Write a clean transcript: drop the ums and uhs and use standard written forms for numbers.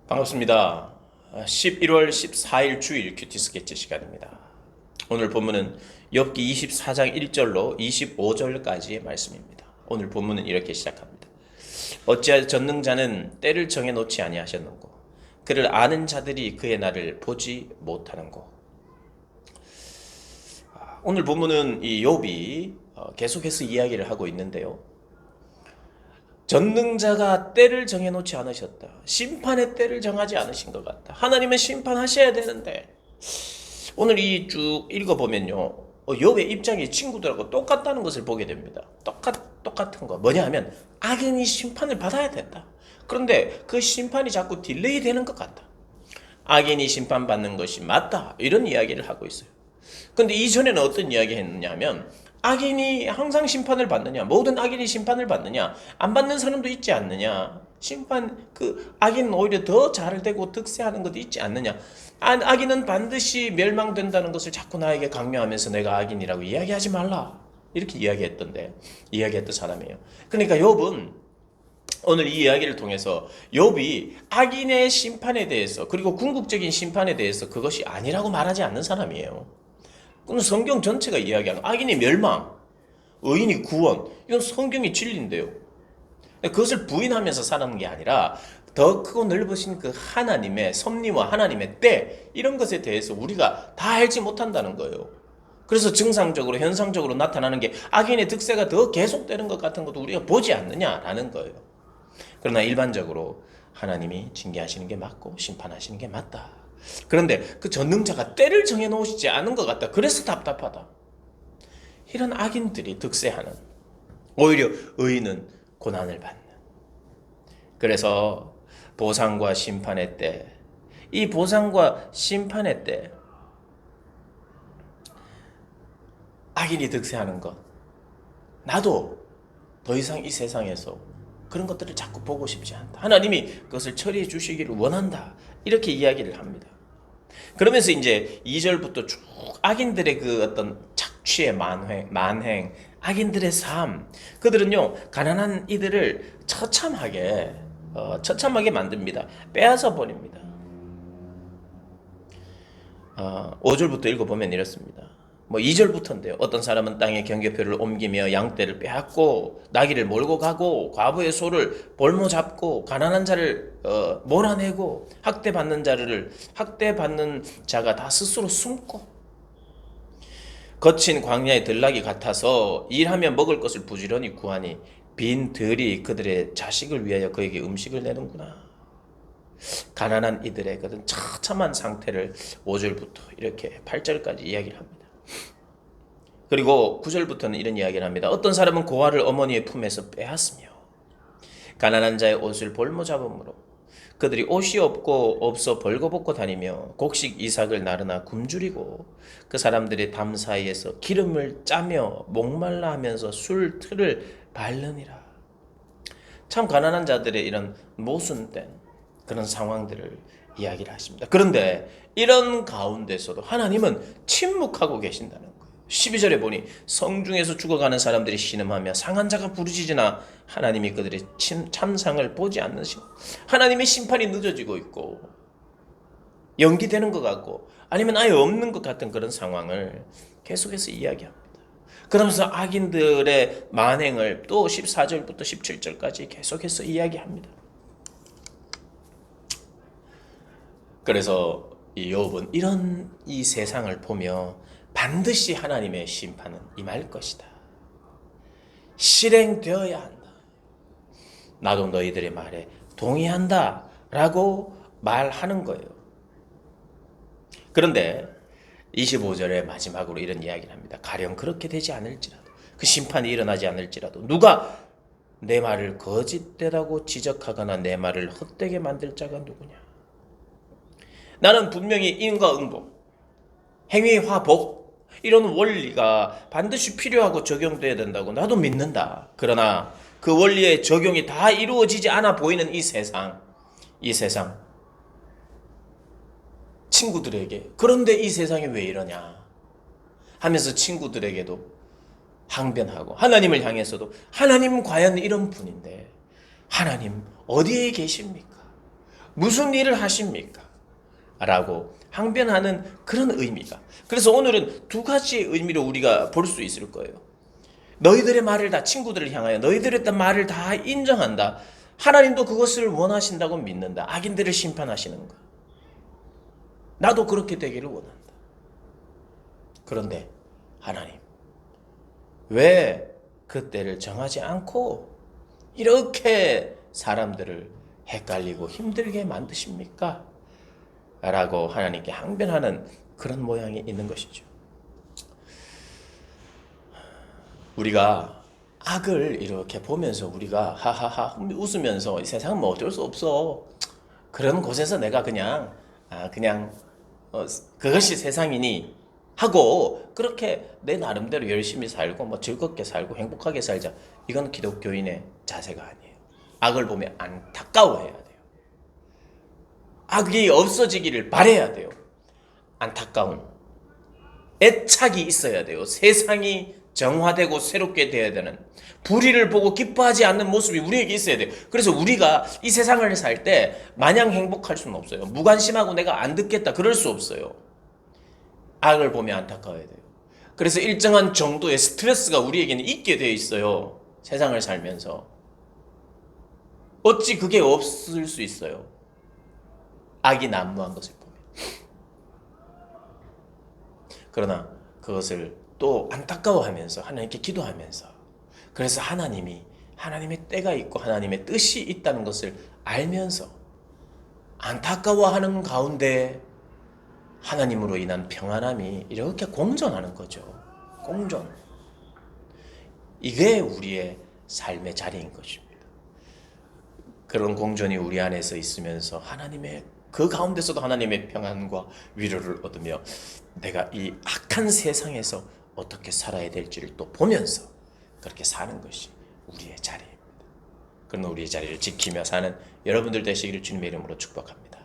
반갑습니다. 11월 14일 주일 큐티 스케치 시간입니다. 오늘 본문은 욥기 24장 1절로 25절까지의 말씀입니다. 오늘 본문은 이렇게 시작합니다. 어찌하여 전능자는 때를 정해 놓지 아니하셨는고 그를 아는 자들이 그의 날을 보지 못하는고. 오늘 본문은 이 욥이 계속해서 이야기를 하고 있는데요. 전능자가 때를 정해놓지 않으셨다. 심판의 때를 정하지 않으신 것 같다. 하나님은 심판하셔야 되는데. 오늘 이 쭉 읽어보면요, 욥의 입장이 친구들하고 똑같다는 것을 보게 됩니다. 똑같은 거 뭐냐 하면 악인이 심판을 받아야 된다. 그런데 그 심판이 자꾸 딜레이 되는 것 같다. 악인이 심판받는 것이 맞다, 이런 이야기를 하고 있어요. 근데 이전에는 어떤 이야기 했느냐 하면, 악인이 항상 심판을 받느냐, 모든 악인이 심판을 받느냐, 안 받는 사람도 있지 않느냐, 악인은 오히려 더 잘 되고 득세하는 것도 있지 않느냐, 악인은 반드시 멸망된다는 것을 자꾸 나에게 강요하면서 내가 악인이라고 이야기하지 말라, 이렇게 이야기했던 사람이에요. 그러니까 욥은 오늘 이 이야기를 통해서 욥이 악인의 심판에 대해서, 그리고 궁극적인 심판에 대해서 그것이 아니라고 말하지 않는 사람이에요. 그건 성경 전체가 이야기하는 악인이 멸망, 의인이 구원, 이건 성경이 진리인데요. 그것을 부인하면서 사는 게 아니라 더 크고 넓으신 그 하나님의 섭리와 하나님의 때, 이런 것에 대해서 우리가 다 알지 못한다는 거예요. 그래서 증상적으로 현상적으로 나타나는 게 악인의 득세가 더 계속되는 것 같은 것도 우리가 보지 않느냐라는 거예요. 그러나 일반적으로 하나님이 징계하시는 게 맞고 심판하시는 게 맞다. 그런데 그 전능자가 때를 정해놓으시지 않은 것 같다. 그래서 답답하다. 이런 악인들이 득세하는, 오히려 의인은 고난을 받는. 그래서 보상과 심판의 때, 이 보상과 심판의 때 악인이 득세하는 것, 나도 더 이상 이 세상에서 그런 것들을 자꾸 보고 싶지 않다. 하나님이 그것을 처리해 주시기를 원한다. 이렇게 이야기를 합니다. 그러면서 이제 2절부터 쭉 악인들의 그 어떤 착취의 만행, 악인들의 삶, 그들은요, 가난한 이들을 처참하게 만듭니다. 빼앗아 버립니다. 5절부터 읽어보면 이렇습니다. 2절부터인데요. 어떤 사람은 땅에 경계표를 옮기며 양떼를 빼앗고 나귀를 몰고 가고 과부의 소를 볼모 잡고 가난한 자를 몰아내고 학대받는 자가 다 스스로 숨고, 거친 광야의 들나귀 같아서 일하며 먹을 것을 부지런히 구하니 빈 들이 그들의 자식을 위하여 그에게 음식을 내는구나. 가난한 이들의 그런 처참한 상태를 5절부터 이렇게 8절까지 이야기를 합니다. 그리고 9절부터는 이런 이야기를 합니다. 어떤 사람은 고아를 어머니의 품에서 빼앗으며 가난한 자의 옷을 볼모 잡음으로 그들이 옷이 없어 벌거벗고 다니며 곡식 이삭을 나르나 굶주리고 그 사람들의 담 사이에서 기름을 짜며 목말라 하면서 술 틀을 밟느니라. 참 가난한 자들의 이런 모순된 그런 상황들을 이야기를 하십니다. 그런데 이런 가운데서도 하나님은 침묵하고 계신다는 거예요. 12절에 보니 성중에서 죽어가는 사람들이 신음하며 상한 자가 부르짖으나 하나님이 그들의 참상을 보지 않으시고, 하나님의 심판이 늦어지고 있고 연기되는 것 같고 아니면 아예 없는 것 같은 그런 상황을 계속해서 이야기합니다. 그러면서 악인들의 만행을 또 14절부터 17절까지 계속해서 이야기합니다. 그래서 이 욥은 이런 이 세상을 보며 반드시 하나님의 심판은 임할 것이다, 실행되어야 한다, 나도 너희들의 말에 동의한다 라고 말하는 거예요. 그런데 25절의 마지막으로 이런 이야기를 합니다. 가령 그렇게 되지 않을지라도, 그 심판이 일어나지 않을지라도 누가 내 말을 거짓되다고 지적하거나 내 말을 헛되게 만들 자가 누구냐. 나는 분명히 인과 응복, 행위화 복, 이런 원리가 반드시 필요하고 적용돼야 된다고 나도 믿는다. 그러나 그 원리의 적용이 다 이루어지지 않아 보이는 이 세상 친구들에게, 그런데 이 세상이 왜 이러냐 하면서 친구들에게도 항변하고 하나님을 향해서도 하나님 과연 이런 분인데 하나님 어디에 계십니까? 무슨 일을 하십니까? 라고 항변하는 그런 의미가. 그래서 오늘은 두 가지 의미로 우리가 볼 수 있을 거예요. 너희들의 말을 다, 친구들을 향하여 너희들의 말을 다 인정한다. 하나님도 그것을 원하신다고 믿는다. 악인들을 심판하시는 것. 나도 그렇게 되기를 원한다. 그런데 하나님, 왜 그 때를 정하지 않고 이렇게 사람들을 헷갈리고 힘들게 만드십니까? 라고 하나님께 항변하는 그런 모양이 있는 것이죠. 우리가 악을 이렇게 보면서 우리가 하하하 웃으면서 이 세상은 뭐 어쩔 수 없어. 그런 곳에서 내가 그냥 그것이 세상이니 하고 그렇게 내 나름대로 열심히 살고 뭐 즐겁게 살고 행복하게 살자. 이건 기독교인의 자세가 아니에요. 악을 보면 안타까워해야 돼요. 악이 없어지기를 바라야 돼요. 안타까운 애착이 있어야 돼요. 세상이 정화되고 새롭게 되어야 되는, 불의를 보고 기뻐하지 않는 모습이 우리에게 있어야 돼요. 그래서 우리가 이 세상을 살 때 마냥 행복할 수는 없어요. 무관심하고 내가 안 듣겠다 그럴 수 없어요. 악을 보면 안타까워야 돼요. 그래서 일정한 정도의 스트레스가 우리에게는 있게 되어 있어요. 세상을 살면서. 어찌 그게 없을 수 있어요? 악이 난무한 것을 보면. 그러나 그것을 또 안타까워하면서 하나님께 기도하면서, 그래서 하나님의 때가 있고 하나님의 뜻이 있다는 것을 알면서 안타까워하는 가운데 하나님으로 인한 평안함이 이렇게 공존하는 거죠. 공존. 이게 우리의 삶의 자리인 것입니다. 그런 공존이 우리 안에서 있으면서 하나님의 그 가운데서도 하나님의 평안과 위로를 얻으며 내가 이 악한 세상에서 어떻게 살아야 될지를 또 보면서 그렇게 사는 것이 우리의 자리입니다. 그런 우리의 자리를 지키며 사는 여러분들 되시기를 주님의 이름으로 축복합니다.